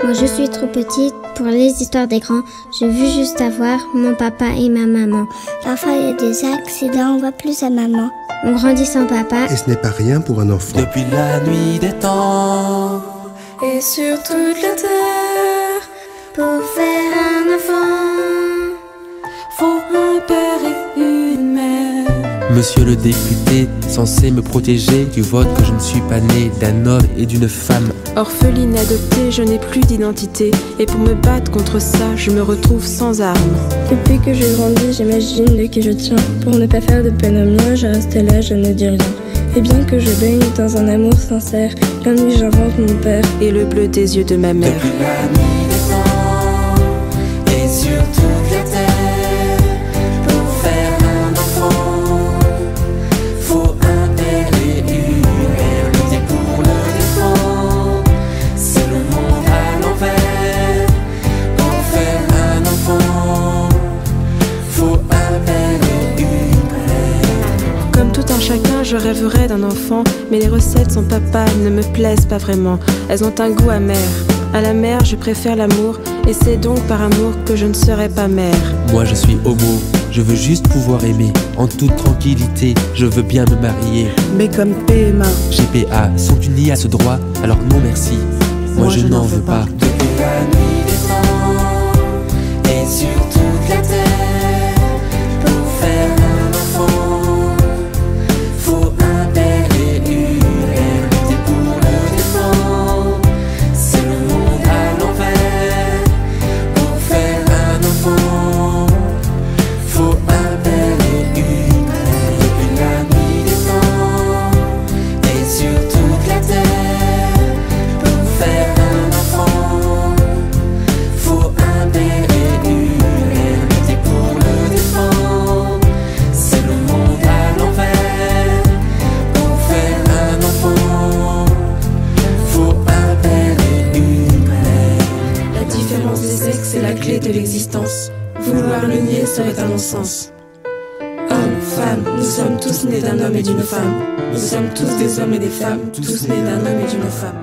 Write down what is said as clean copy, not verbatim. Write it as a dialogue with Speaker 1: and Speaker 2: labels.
Speaker 1: Moi je suis trop petite pour les histoires des grands. Je veux juste avoir mon papa et ma maman.
Speaker 2: Parfois il y a des accidents, on voit plus sa maman.
Speaker 1: On grandit sans papa.
Speaker 3: Et ce n'est pas rien pour un enfant.
Speaker 4: Depuis la nuit des temps
Speaker 5: et sur toute la terre,
Speaker 1: pour faire un enfant,
Speaker 5: faut un père et une mère.
Speaker 4: Monsieur le député, censé me protéger du vote que je ne suis pas né d'un homme et d'une femme.
Speaker 5: Orpheline adoptée, je n'ai plus d'identité. Et pour me battre contre ça, je me retrouve sans armes.
Speaker 6: Depuis que j'ai grandi, j'imagine de qui je tiens. Pour ne pas faire de peine aux miens, je reste là, je ne dis rien. Et bien que je baigne dans un amour sincère, la nuit j'invente mon père
Speaker 5: et le bleu des yeux de ma mère.
Speaker 4: Depuis la nuit des temps et sur toute la terre, pour faire un enfant, faut un père et une mère. Lutter pour le défendre, c'est le monde à l'envers. Pour faire un enfant, faut un père et une mère.
Speaker 5: Comme tout un chacun, je rêverais d'un enfant, mais les recettes sans papa ne me plaisent pas vraiment. Elles ont un goût amer. À la mère, je préfère l'amour, et c'est donc par amour que je ne serai pas mère.
Speaker 4: Moi je suis homo, je veux juste pouvoir aimer en toute tranquillité, je veux bien me marier.
Speaker 5: Mais comme PMA,
Speaker 4: GPA sont unis à ce droit, alors non merci, moi je n'en veux pas. Depuis la nuit des temps et sur toute la terre, pour faire un enfant, faut un père et une mère. Lutter pour le défendre, c'est le monde à l'envers. Pour faire un enfant, faut un père et une mère. Depuis la nuit des temps et sur toute la terre, pour faire un enfant, faut un père et une mère. Lutter pour le défendre, c'est le monde à l'envers. Pour faire un enfant, faut un père et une mère.
Speaker 5: la différence des sexes est la clé de l'existence. Vouloir le nier serait un non-sens. Hommes, femmes, nous sommes tous nés d'un homme et d'une femme. Nous sommes tous des hommes et des femmes, tous nés d'un homme et d'une femme.